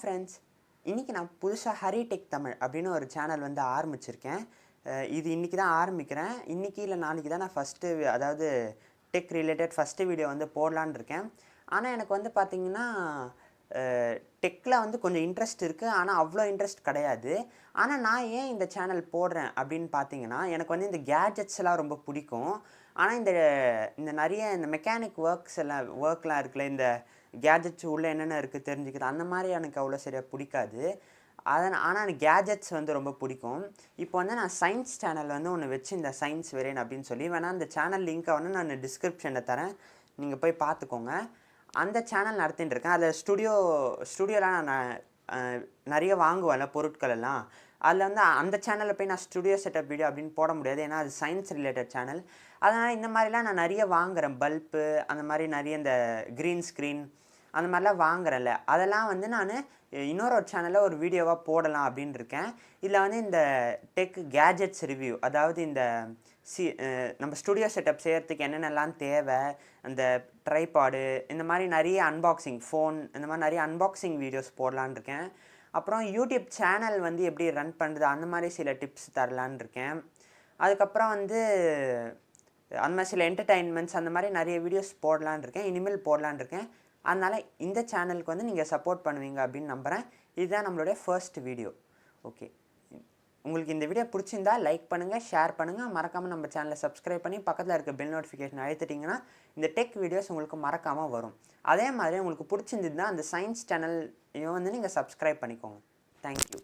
Friends, இன்றைக்கி நான் புதுசாக ஹரி டெக் தமிழ் அப்படின்னு ஒரு சேனல் வந்து ஆரம்பிச்சிருக்கேன். இது இன்றைக்கி தான் ஆரம்பிக்கிறேன். இன்றைக்கி இல்லை நாளைக்கு தான் நான் அதாவது டெக் ரிலேட்டட் ஃபஸ்ட்டு வீடியோ வந்து போடலான்னு இருக்கேன். ஆனால் எனக்கு வந்து பார்த்திங்கன்னா டெக்கில் வந்து கொஞ்சம் இன்ட்ரெஸ்ட் இருக்குது, ஆனால் அவ்வளோ இன்ட்ரெஸ்ட் கிடையாது. ஆனால் நான் ஏன் இந்த சேனல் போடுறேன் அப்படின்னு பார்த்தீங்கன்னா, எனக்கு வந்து இந்த கேஜெட்ஸ் எல்லாம் ரொம்ப பிடிக்கும். ஆனால் இந்த நிறைய இந்த மெக்கானிக் ஒர்க்லாம் இருக்குல்ல, இந்த கேஜெட்ஸ் உள்ளே என்னென்ன இருக்குது தெரிஞ்சுக்கிறது, அந்த மாதிரி எனக்கு அவ்வளோ சரியாக பிடிக்காது. ஆனால் எனக்கு கேஜெட்ஸ் வந்து ரொம்ப பிடிக்கும். இப்போ வந்து நான் சயின்ஸ் சேனல் வந்து ஒன்று வச்சு, இந்த சயின்ஸ் வெரேன் அப்படின்னு சொல்லி வேணால் அந்த சேனல் லிங்க்கை வந்து நான் டிஸ்கிரிப்ஷனில் தரேன், நீங்கள் போய் பார்த்துக்கோங்க. அந்த சேனல் நடத்திட்டு இருக்கேன். அதில் ஸ்டுடியோலாம் நான் நிறைய வாங்குவேன்ல பொருட்கள் எல்லாம். அதில் வந்து அந்த சேனலில் போய் நான் ஸ்டுடியோ செட்டப் வீடியோ அப்படின்னு போட முடியாது, ஏன்னா அது சயின்ஸ் ரிலேட்டட் சேனல். அதனால் இந்த மாதிரிலாம் நான் நிறைய வாங்குகிறேன். பல்பு அந்த மாதிரி நிறைய இந்த க்ரீன் ஸ்க்ரீன் அந்த மாதிரிலாம் வாங்குறேன்ல, அதெல்லாம் வந்து நான் இன்னொரு சேனலில் ஒரு வீடியோவாக போடலாம் அப்படின்னு இருக்கேன். இதில் வந்து இந்த டெக் கேஜெட்ஸ் ரிவ்யூ, அதாவது இந்த நம்ம ஸ்டுடியோ செட்டப் செய்கிறதுக்கு என்னென்னலாம் தேவை, அந்த ட்ரைபாடு, இந்த மாதிரி நிறைய அன்பாக்சிங் ஃபோன், இந்த மாதிரி நிறைய அன்பாக்சிங் வீடியோஸ் போடலான்னு இருக்கேன். அப்புறம் யூடியூப் சேனல் வந்து எப்படி ரன் பண்ணுறது, அந்த மாதிரி சில டிப்ஸ் தரலான்னு இருக்கேன். அதுக்கப்புறம் வந்து அந்த மாதிரி சில என்டர்டைன்மெண்ட்ஸ், அந்த மாதிரி நிறைய வீடியோஸ் போடலான்னு இருக்கேன், இனிமேல் போடலான்னு இருக்கேன். அதனால் இந்த சேனலுக்கு வந்து நீங்கள் சப்போர்ட் பண்ணுவீங்க அப்படின்னு நம்புகிறேன். இதுதான் நம்மளுடைய ஃபர்ஸ்ட் வீடியோ. ஓகே, உங்களுக்கு இந்த வீடியோ பிடிச்சிருந்தா லைக் பண்ணுங்கள், ஷேர் பண்ணுங்கள், மறக்காமல் நம்ம சேனலை சப்ஸ்கிரைப் பண்ணி பக்கத்தில் இருக்க பெல் நோட்டிஃபிகேஷன் அழுத்திட்டிங்கன்னா இந்த டெக் வீடியோஸ் உங்களுக்கு மறக்காமல் வரும். அதே மாதிரி உங்களுக்கு பிடிச்சிருந்ததுன்னா அந்த சயின்ஸ் சேனலையும் வந்து நீங்கள் சப்ஸ்கிரைப் பண்ணிக்கோங்க. தேங்க்யூ.